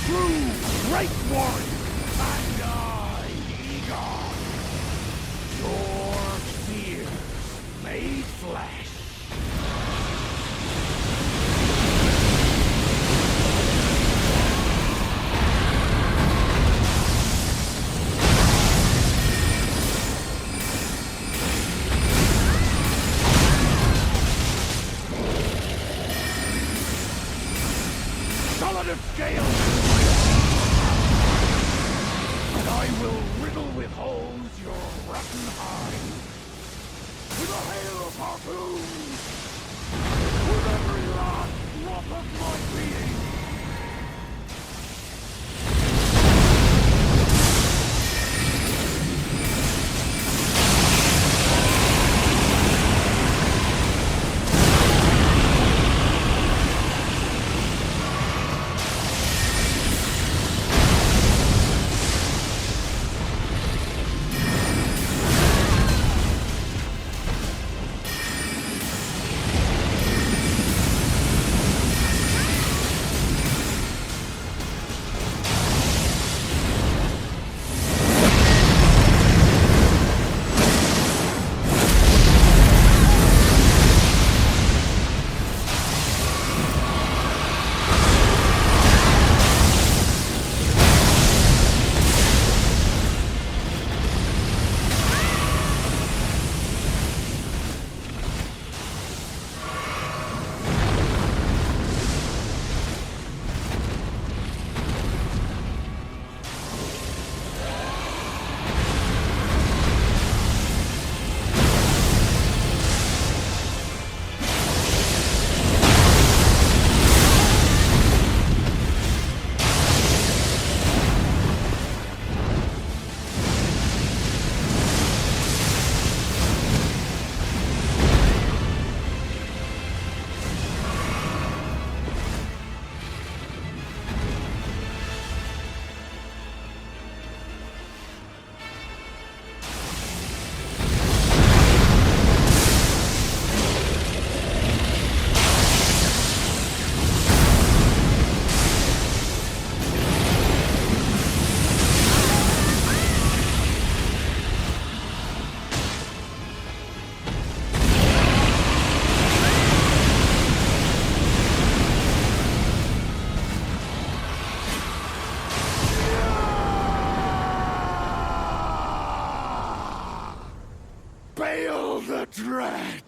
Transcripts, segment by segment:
true great warrior, and I, Egon, your fear made flesh. Solid of scale, and I will riddle with holes your rotten hide with a hail of harpoons, with every last drop of my being. Bail the Dread!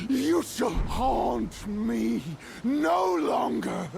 You shall haunt me no longer!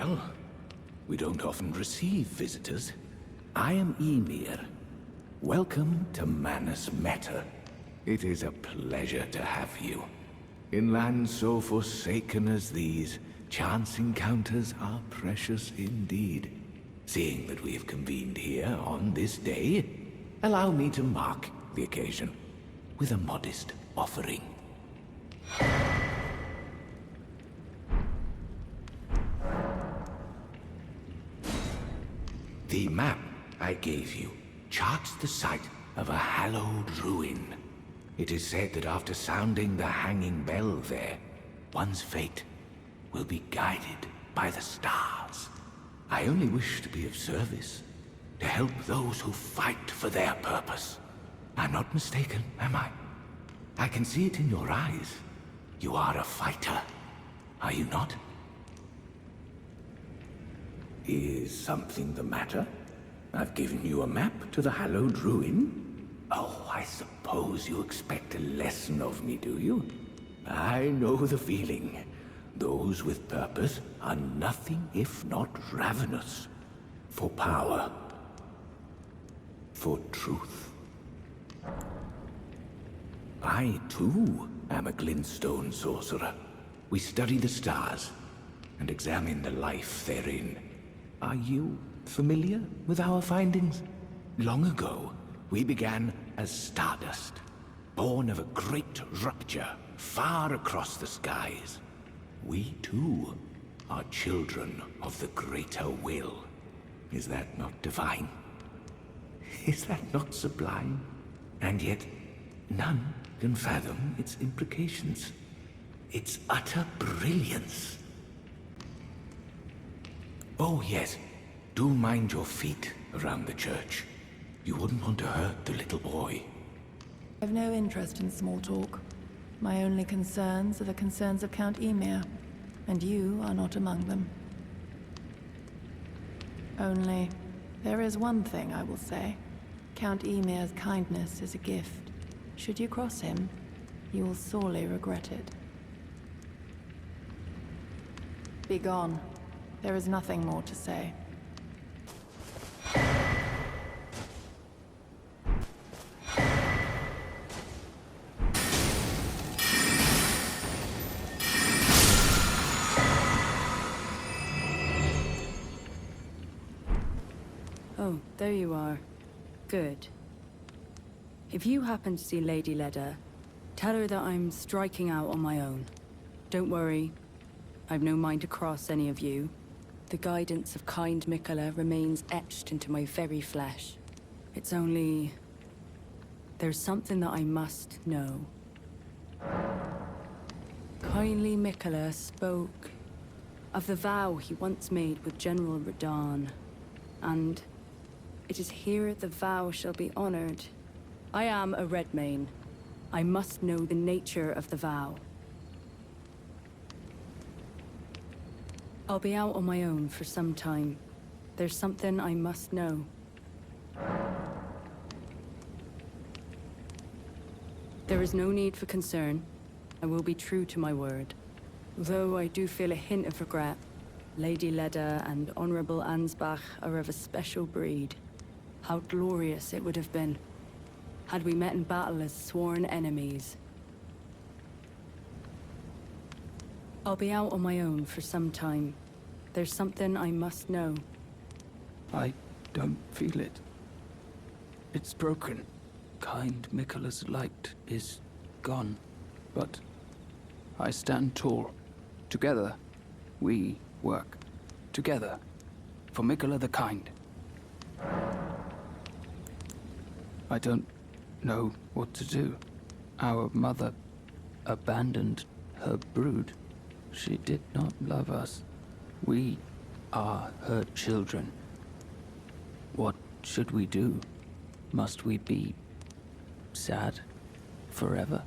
Well, we don't often receive visitors. I am Emir. Welcome to Manus Meta. It is a pleasure to have you. In lands so forsaken as these, chance encounters are precious indeed. Seeing that we have convened here on this day, allow me to mark the occasion with a modest offering. The map I gave you charts the site of a hallowed ruin. It is said that after sounding the hanging bell there, one's fate will be guided by the stars. I only wish to be of service, to help those who fight for their purpose. I'm not mistaken, am I? I can see it in your eyes. You are a fighter, are you not? Is something the matter? I've given you a map to the hallowed ruin. Oh, I suppose you expect a lesson of me, do you? I know the feeling. Those with purpose are nothing if not ravenous. For power. For truth. I, too, am a glintstone sorcerer. We study the stars and examine the life therein. Are you familiar with our findings? Long ago, we began as stardust, born of a great rupture far across the skies. We, too, are children of the greater will. Is that not divine? Is that not sublime? And yet, none can fathom its implications. Its utter brilliance. Oh, yes. Do mind your feet around the church. You wouldn't want to hurt the little boy. I've no interest in small talk. My only concerns are the concerns of Count Emir, and you are not among them. Only, there is one thing I will say. Count Emir's kindness is a gift. Should you cross him, you will sorely regret it. Be gone. There is nothing more to say. Oh, there you are. Good. If you happen to see Lady Leda, tell her that I'm striking out on my own. Don't worry. I've no mind to cross any of you. The guidance of kind Mikola remains etched into my very flesh. It's only... there's something that I must know. Kindly Mikola spoke of the vow he once made with General Radahn, and it is here the vow shall be honored. I am a Redmane. I must know the nature of the vow. I'll be out on my own for some time. There's something I must know. There is no need for concern. I will be true to my word. Though I do feel a hint of regret. Lady Leda and Honorable Ansbach are of a special breed. How glorious it would have been had we met in battle as sworn enemies. I'll be out on my own for some time. There's something I must know. I don't feel it. It's broken. Kind Mikola's light is gone. But I stand tall. Together, we work. Together. For Mikola the Kind. I don't know what to do. Our mother abandoned her brood. She did not love us. We are her children. What should we do? Must we be sad forever?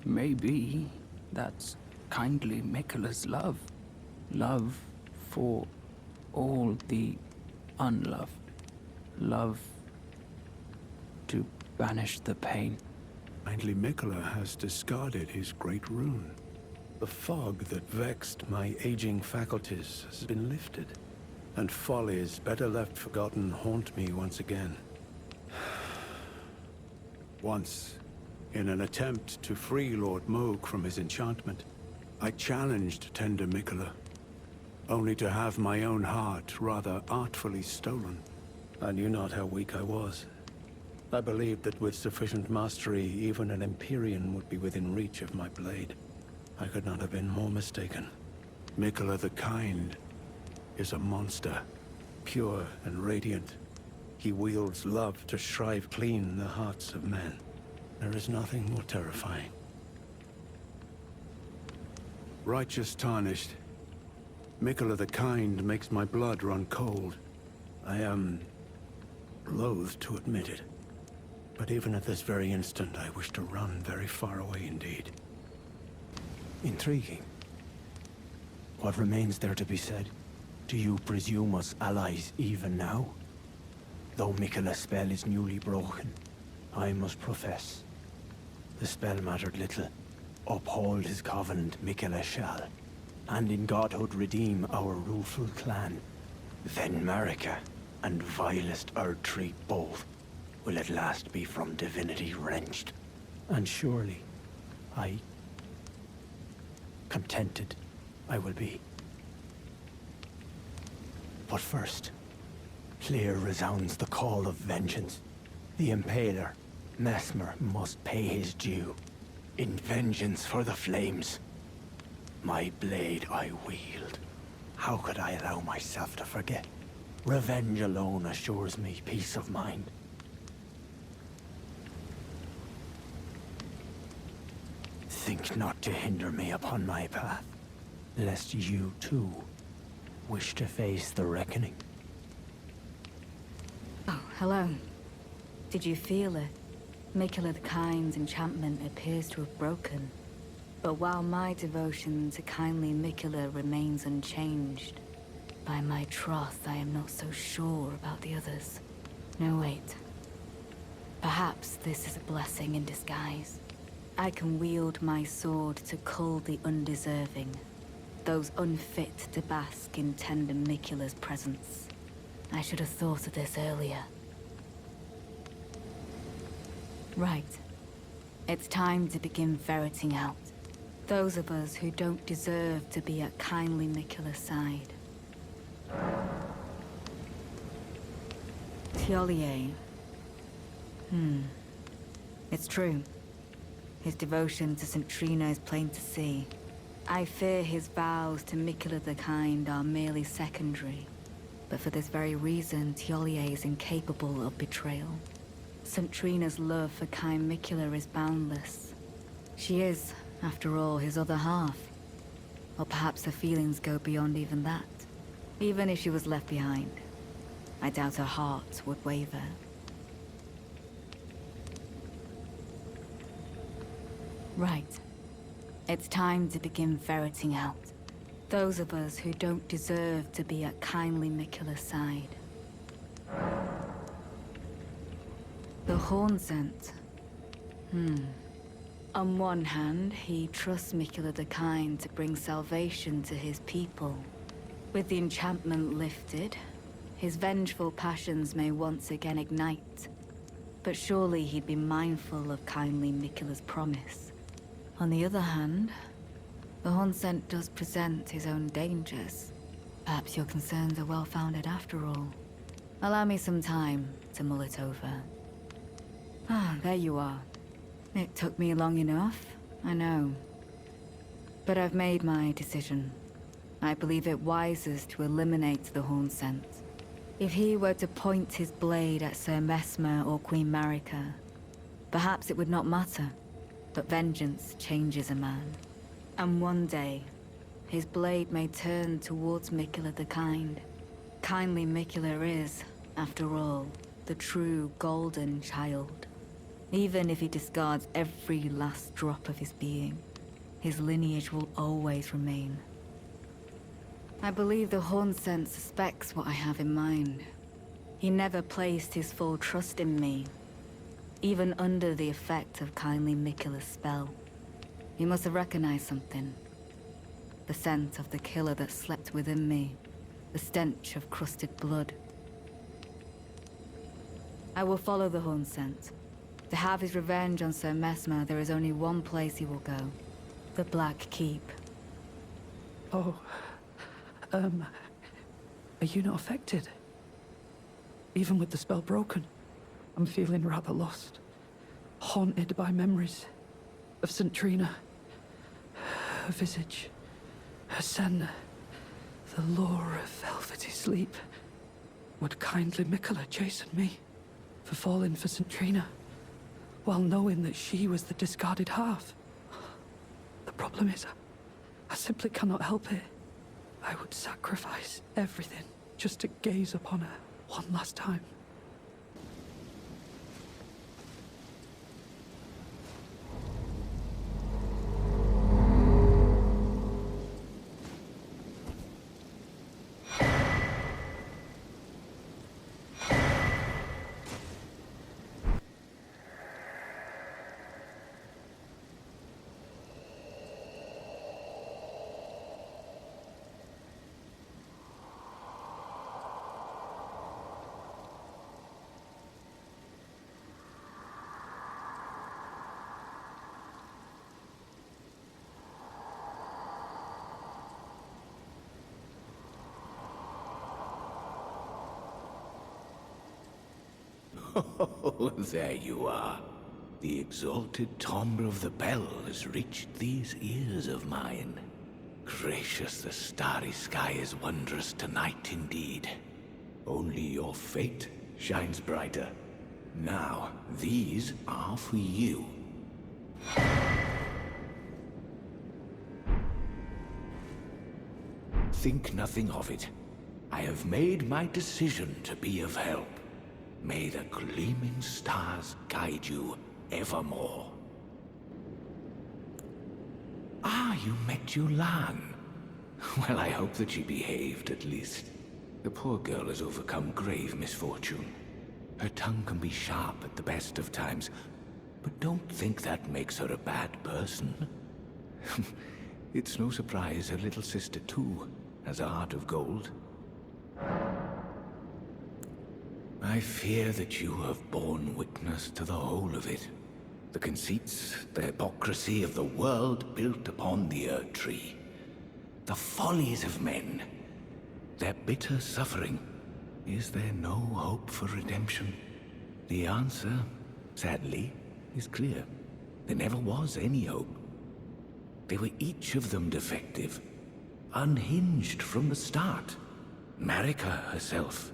Maybe that's kindly Mikola's love. Love for all the unloved. Love to banish the pain. Kindly Mikola has discarded his great rune. The fog that vexed my aging faculties has been lifted, and follies better left forgotten haunt me once again. Once, in an attempt to free Lord Moog from his enchantment, I challenged tender Mikola, only to have my own heart rather artfully stolen. I knew not how weak I was. I believed that with sufficient mastery, even an Empyrean would be within reach of my blade. I could not have been more mistaken. Mikola the Kind is a monster, pure and radiant. He wields love to shrive clean the hearts of men. There is nothing more terrifying. Righteous tarnished, Mikola the Kind makes my blood run cold. I am loath to admit it, but even at this very instant, I wish to run very far away indeed. Intriguing. What remains there to be said? Do you presume us allies even now? Though Mikola's spell is newly broken, I must profess, the spell mattered little. Uphold his covenant, Mikola shall, and in godhood redeem our rueful clan. Then Marika and vilest ERDTREE both will at last be from divinity wrenched. And surely, contented I will be. But first, clear resounds the call of vengeance. The Impaler, Mesmer, must pay his due. In vengeance for the flames, my blade I wield. How could I allow myself to forget? Revenge alone assures me peace of mind. Think not to hinder me upon my path, lest you too wish to face the reckoning. Oh, hello. Did you feel it? Mikola the Kind's enchantment appears to have broken. But while my devotion to kindly Mikola remains unchanged, by my troth I am not so sure about the others. No, wait. Perhaps this is a blessing in disguise. I can wield my sword to cull the undeserving, those unfit to bask in tender Mikola's presence. I should have thought of this earlier. Right. It's time to begin ferreting out those of us who don't deserve to be at kindly Mikola's side. Thiolier. It's true. His devotion to St. Trina is plain to see. I fear his vows to Mikola the Kind are merely secondary. But for this very reason, Thiolier is incapable of betrayal. St. Trina's love for kind Mikola is boundless. She is, after all, his other half. Or perhaps her feelings go beyond even that. Even if she was left behind, I doubt her heart would waver. Right. It's time to begin ferreting out those of us who don't deserve to be at kindly Mikola's side. The Horn Scent. On one hand, he trusts Mikola the Kind to bring salvation to his people. With the enchantment lifted, his vengeful passions may once again ignite. But surely he'd be mindful of kindly Mikola's promise. On the other hand, the Horn Scent does present his own dangers. Perhaps your concerns are well-founded after all. Allow me some time to mull it over. Ah, there you are. It took me long enough, I know. But I've made my decision. I believe it wisest to eliminate the Horn Scent. If he were to point his blade at Sir Mesmer or Queen Marika, perhaps it would not matter. But vengeance changes a man. And one day, his blade may turn towards Mikola the Kind. Kindly Mikola is, after all, the true golden child. Even if he discards every last drop of his being, his lineage will always remain. I believe the Horn Scent suspects what I have in mind. He never placed his full trust in me. even under the effect of kindly Mikula's spell. You must have recognized something. The scent of the killer that slept within me. The stench of crusted blood. I will follow the horn scent. To have his revenge on Sir Mesmer, there is only one place he will go. The Black Keep. Oh, are you not affected? Even with the spell broken, I'm feeling rather lost. Haunted by memories of St. Trina. Her visage, her scent, the lure of velvety sleep. Would kindly Mikula chasten me for falling for St. Trina, while knowing that she was the discarded half? The problem is, I simply cannot help it. I would sacrifice everything just to gaze upon her one last time. Oh, there you are. The exalted timbre of the bell has reached these ears of mine. Gracious, the starry sky is wondrous tonight indeed. Only your fate shines brighter. Now, these are for you. Think nothing of it. I have made my decision to be of help. May the gleaming stars guide you evermore. Ah, you met Yulan. Well, I hope that she behaved at least. The poor girl has overcome grave misfortune. Her tongue can be sharp at the best of times, but don't think that makes her a bad person. It's no surprise her little sister, too, has a heart of gold. I fear that you have borne witness to the whole of it. The conceits, the hypocrisy of the world built upon the ERDTREE. The follies of men. Their bitter suffering. Is there no hope for redemption? The answer, sadly, is clear. There never was any hope. They were each of them defective. Unhinged from the start. Marika herself.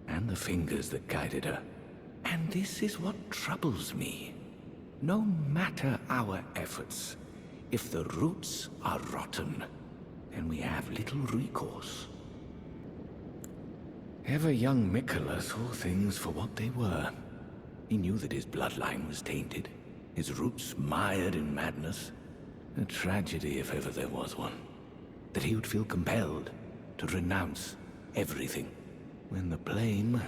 And the fingers that guided her. And this is what troubles me. No matter our efforts, if the roots are rotten, then we have little recourse. Ever young Mikula saw things for what they were. He knew that his bloodline was tainted, his roots mired in madness. A tragedy if ever there was one. That he would feel compelled to renounce everything. When the blame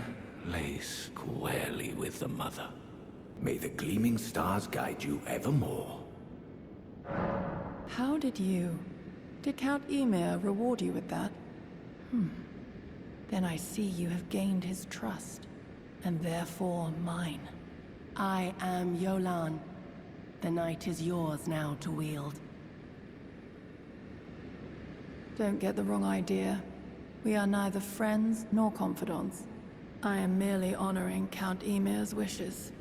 lay squarely with the mother. May the gleaming stars guide you evermore. How did Count Ymir reward you with that? Then I see you have gained his trust, and therefore mine. I am Yolan. The night is yours now to wield. Don't get the wrong idea. We are neither friends nor confidants. I am merely honoring Count Ymir's wishes.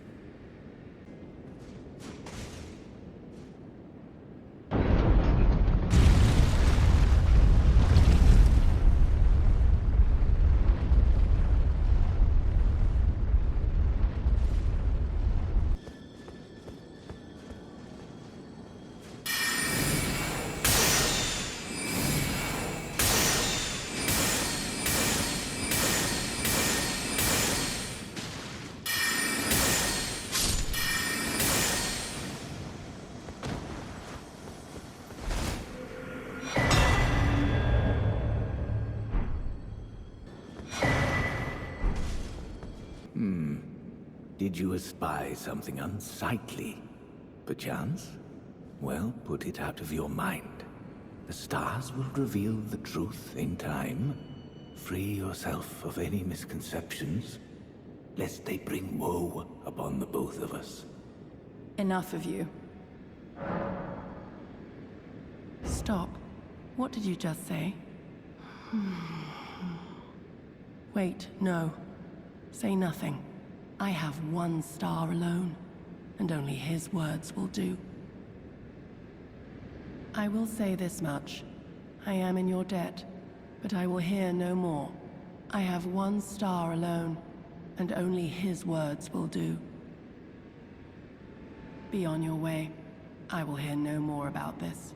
Did you espy something unsightly, perchance? Well, put it out of your mind. The stars will reveal the truth in time. Free yourself of any misconceptions, lest they bring woe upon the both of us. Enough of you. Stop. What did you just say? Wait, no. Say nothing. I have one star alone, and only his words will do. I will say this much. I am in your debt, but I will hear no more. I have one star alone, and only his words will do. Be on your way. I will hear no more about this.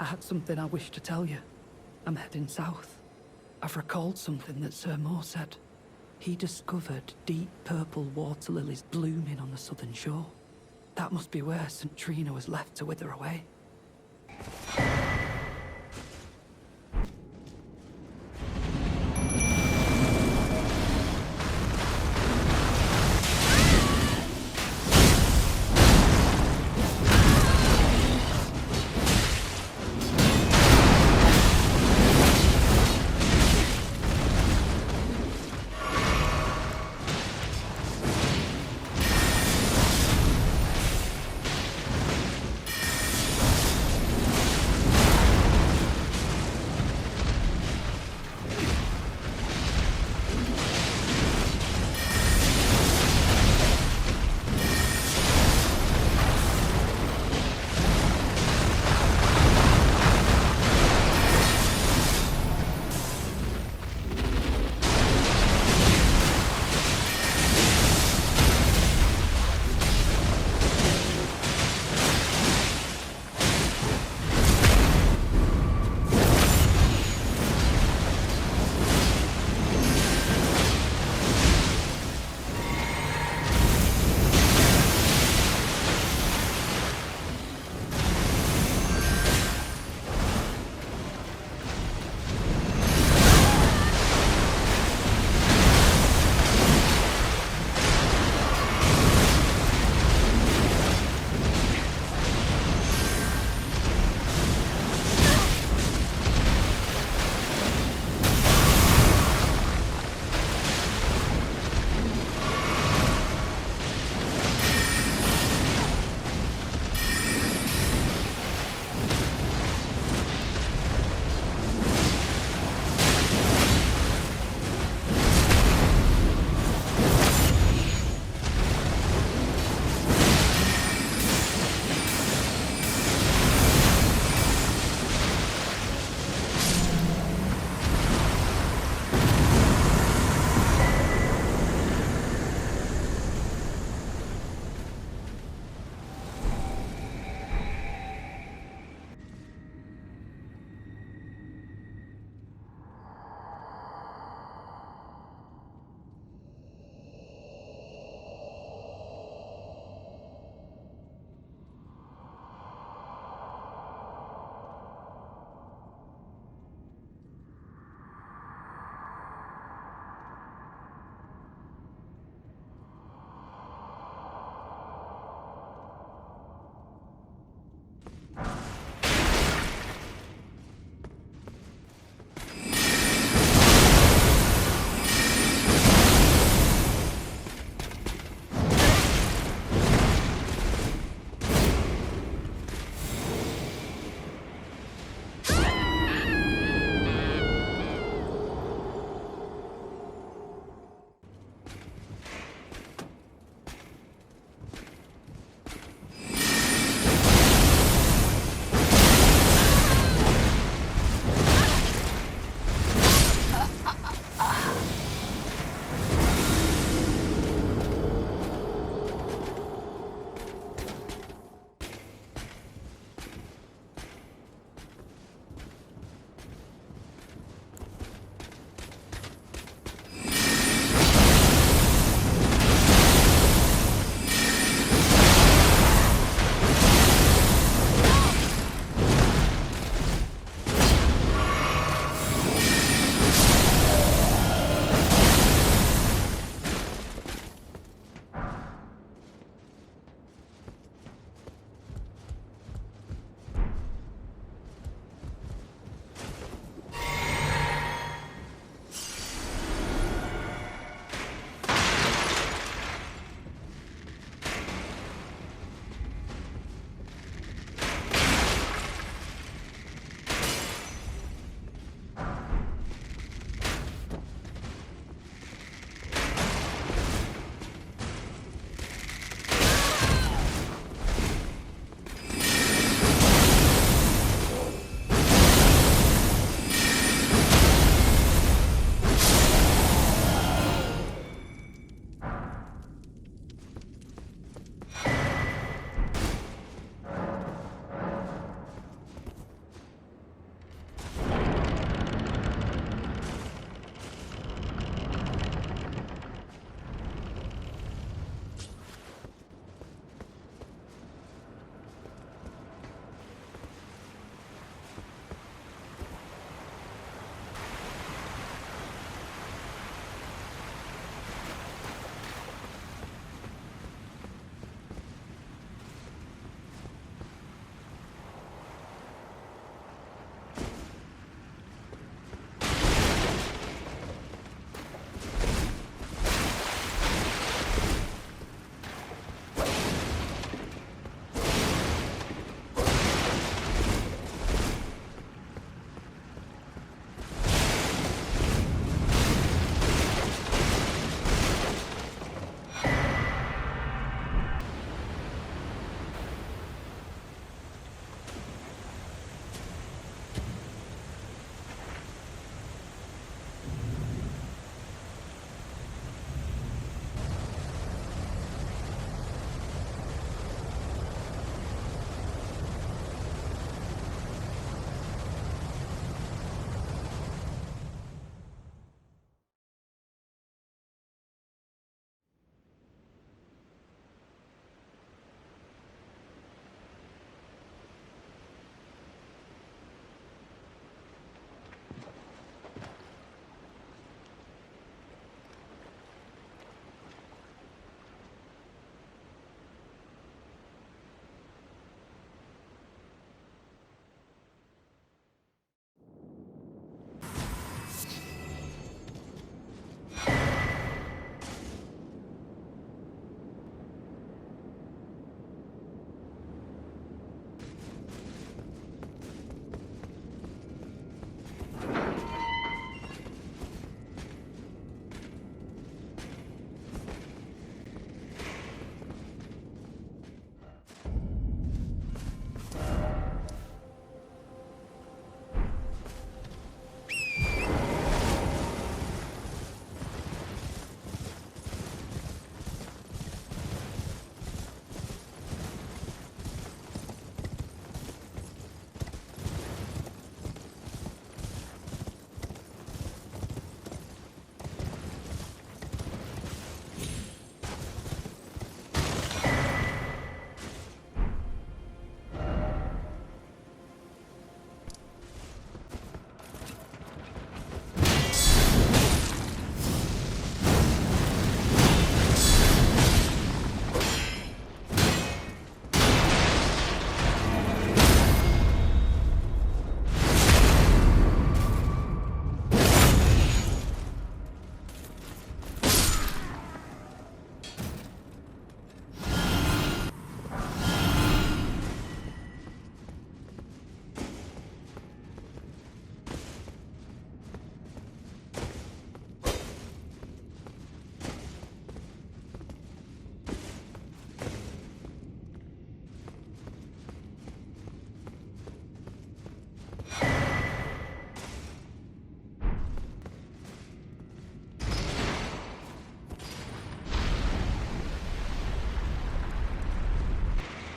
I had something I wish to tell you. I'm heading south. I've recalled something that Sir Moore said. He discovered deep purple water lilies blooming on the southern shore. That must be where St. Trina was left to wither away.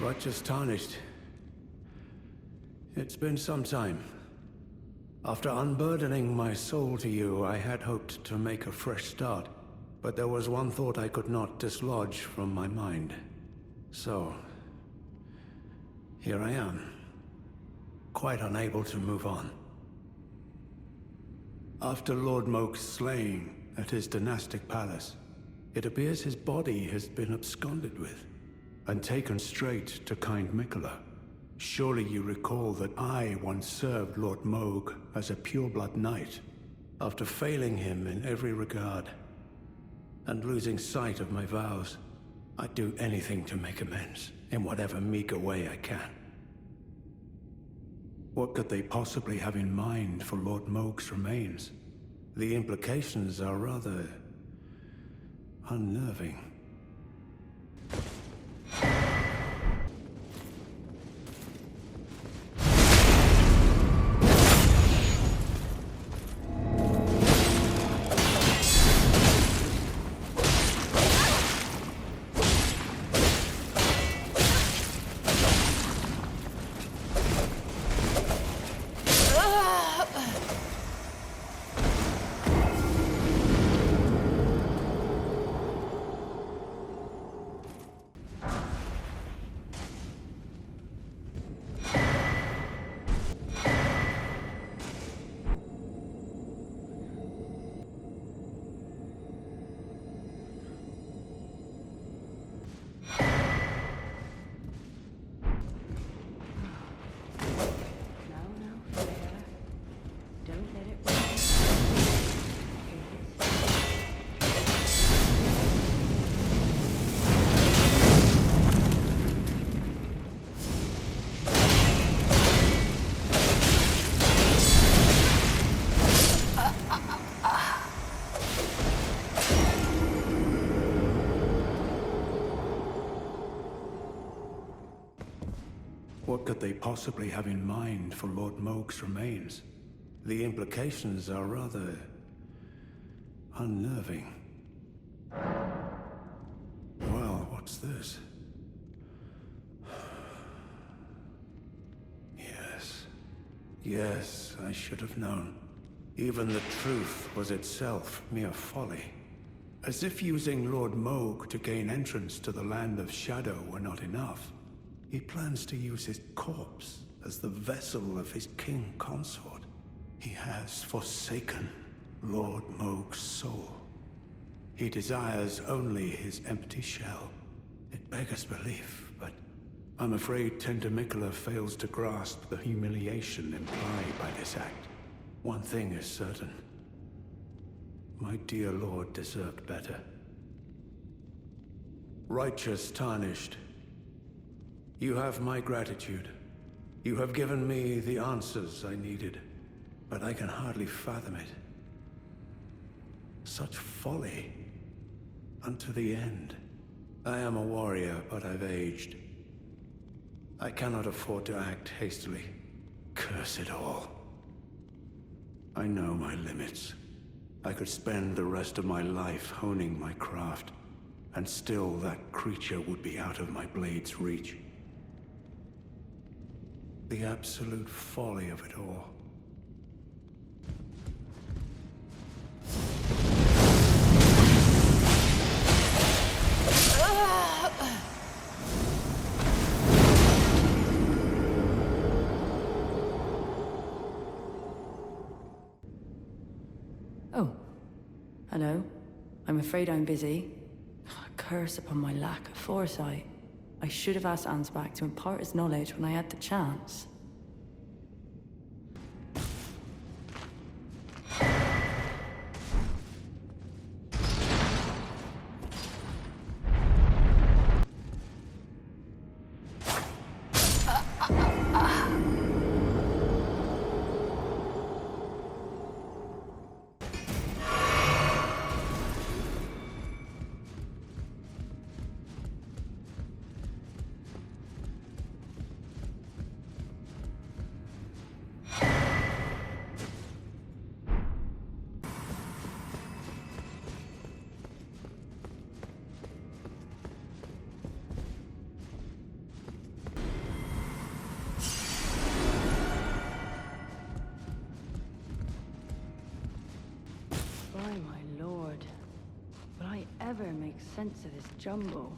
Righteous Tarnished. It's been some time. After unburdening my soul to you, I had hoped to make a fresh start. But there was one thought I could not dislodge from my mind. So, here I am. Quite unable to move on. After Lord Moke's slaying at his dynastic palace, it appears his body has been absconded with, and taken straight to kind Mikola. Surely you recall that I once served Lord Moog as a pureblood knight, after failing him in every regard, and losing sight of my vows. I'd do anything to make amends, in whatever meager way I can. What could they possibly have in mind for Lord Moog's remains? The implications are rather unnerving. What could they possibly have in mind for Lord Moog's remains? The implications are rather unnerving. Well, what's this? Yes, I should have known. Even the truth was itself mere folly. As if using Lord Moog to gain entrance to the Land of Shadow were not enough. He plans to use his corpse as the vessel of his king consort. He has forsaken Lord Moog's soul. He desires only his empty shell. It beggars belief, but I'm afraid Tender Mikola fails to grasp the humiliation implied by this act. One thing is certain. My dear lord deserved better. Righteous Tarnished. You have my gratitude. You have given me the answers I needed, but I can hardly fathom it. Such folly. Unto the end. I am a warrior, but I've aged. I cannot afford to act hastily. Curse it all. I know my limits. I could spend the rest of my life honing my craft, and still that creature would be out of my blade's reach. The absolute folly of it all. Oh. Hello. I'm afraid I'm busy. Curse upon my lack of foresight. I should have asked Ansbach to impart his knowledge when I had the chance. sense of this jumble.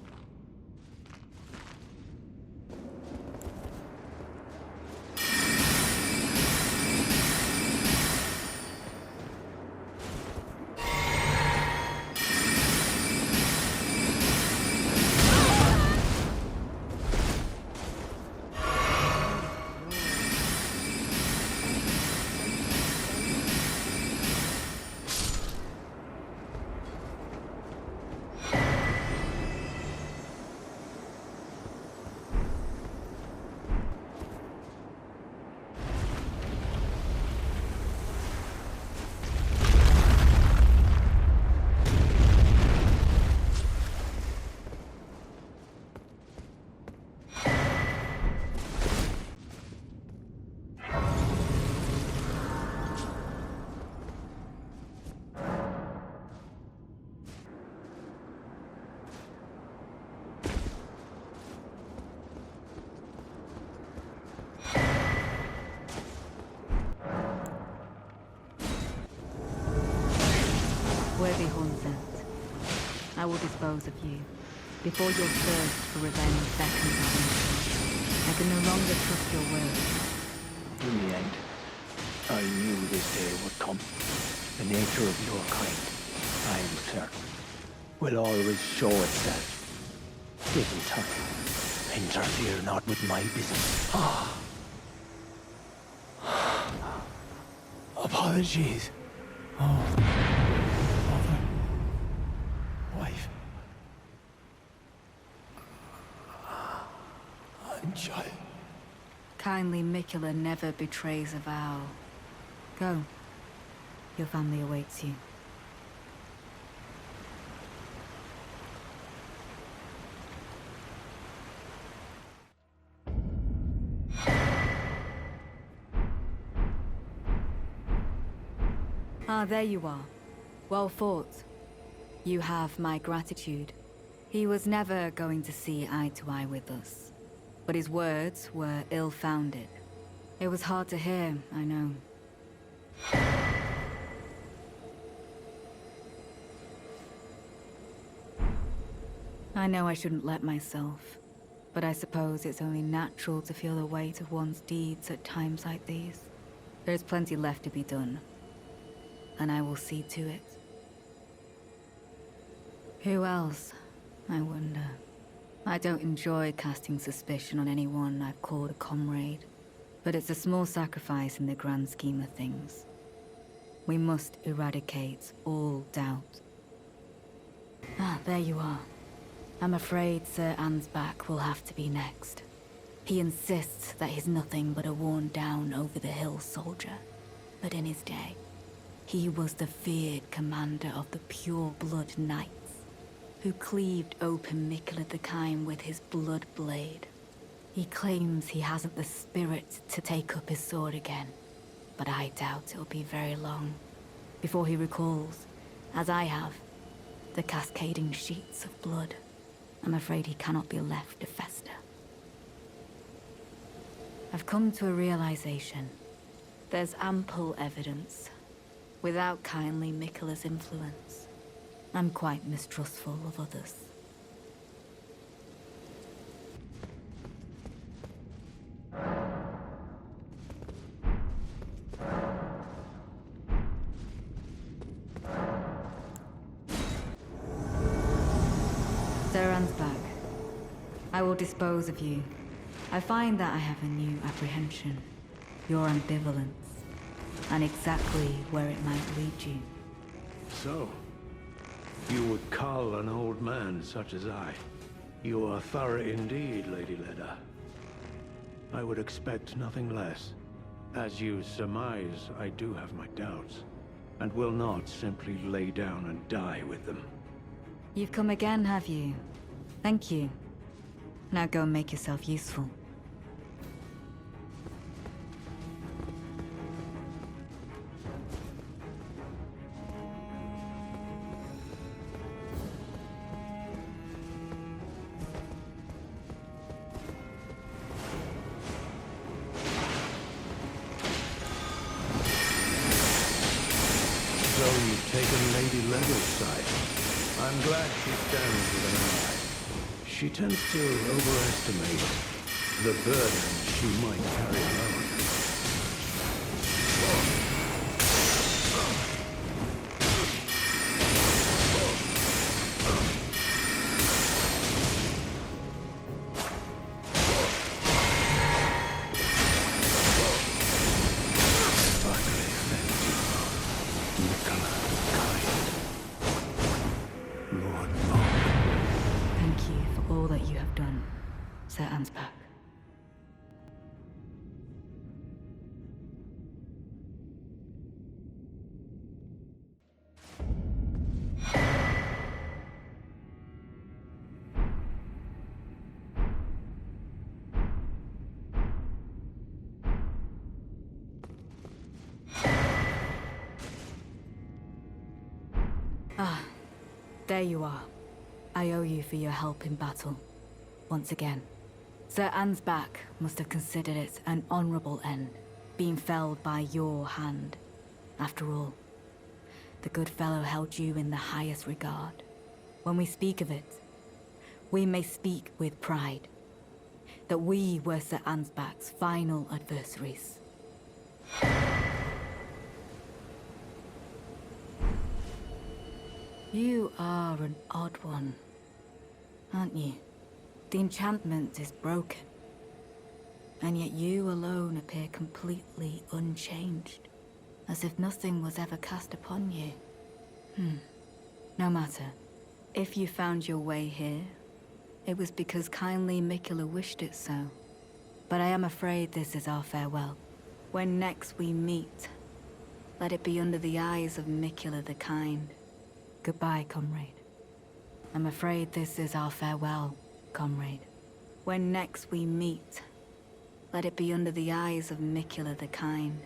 Worthy Hornsent, I will dispose of you before your thirst for revenge beckons at me. I can no longer trust your word. In the end, I knew this day would come. The nature of your kind, I am certain, will always show itself. Given time, interfere not with my business. Apologies. Oh. Mother. Wife. And child. Kindly Mikula never betrays a vow. Go. Your family awaits you. Ah, there you are. Well fought. You have my gratitude. He was never going to see eye to eye with us. But his words were ill-founded. It was hard to hear, I know. I know I shouldn't let myself, but I suppose it's only natural to feel the weight of one's deeds at times like these. There's plenty left to be done, and I will see to it. Who else, I wonder? I don't enjoy casting suspicion on anyone I've called a comrade, but it's a small sacrifice in the grand scheme of things. We must eradicate all doubt. Ah, there you are. I'm afraid Sir Ansbach will have to be next. He insists that he's nothing but a worn-down over-the-hill soldier. But in his day, he was the feared commander of the pure-blood knights, who cleaved open Mikula the Kind with his blood blade. He claims he hasn't the spirit to take up his sword again, but I doubt it'll be very long before he recalls, as I have, the cascading sheets of blood. I'm afraid he cannot be left to fester. I've come to a realization. There's ample evidence. Without kindly Mikula's influence, I'm quite mistrustful of others. Sir Ansbach, I will dispose of you. I find that I have a new apprehension. Your ambivalence, and exactly where it might lead you. So, you would cull an old man such as I. You are thorough indeed, Lady Leda. I would expect nothing less. As you surmise, I do have my doubts, and will not simply lay down and die with them. You've come again, have you? Thank you. Now go and make yourself useful. So you've taken Lady Leda's side. I'm glad she stands with an ally. She tends to overestimate the burden she might carry alone. Thank you for all that you have done, Sir Ansbach. Ah, there you are. I owe you for your help in battle. Once again. Sir Ansbach must have considered it an honorable end, being felled by your hand. After all, the good fellow held you in the highest regard. When we speak of it, we may speak with pride that we were Sir Ansbach's final adversaries. You are an odd one, aren't you? The enchantment is broken, and yet you alone appear completely unchanged, as if nothing was ever cast upon you. No matter. If you found your way here, it was because kindly Mikula wished it so. But I am afraid this is our farewell. When next we meet, let it be under the eyes of Mikula the Kind. Goodbye, comrade. I'm afraid this is our farewell, comrade. When next we meet, let it be under the eyes of Mikula the Kind.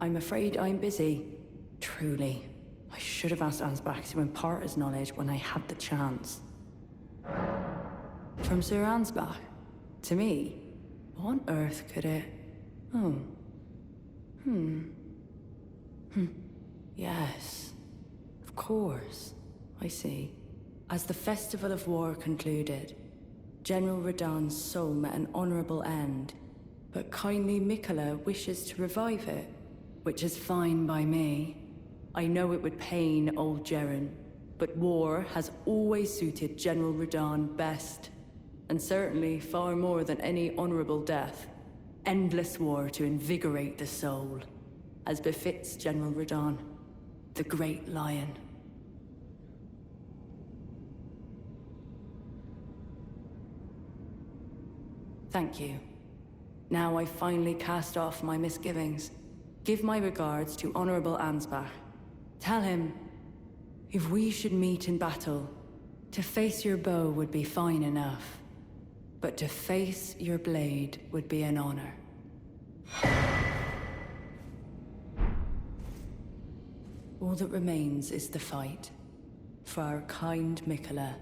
I'm afraid I'm busy. Truly. I should have asked Ansbach to impart his knowledge when I had the chance. From Sir Ansbach? To me? What on earth could it... Oh. Yes. Of course. I see. As the Festival of War concluded, General Radahn's soul met an honorable end, but kindly Mikula wishes to revive it, which is fine by me. I know it would pain old Jeren, but war has always suited General Radahn best, and certainly far more than any honorable death. Endless war to invigorate the soul, as befits General Radahn, the Great Lion. Thank you. Now I finally cast off my misgivings. Give my regards to Honorable Ansbach. Tell him, if we should meet in battle, to face your bow would be fine enough, but to face your blade would be an honor. All that remains is the fight, for our kind Mikula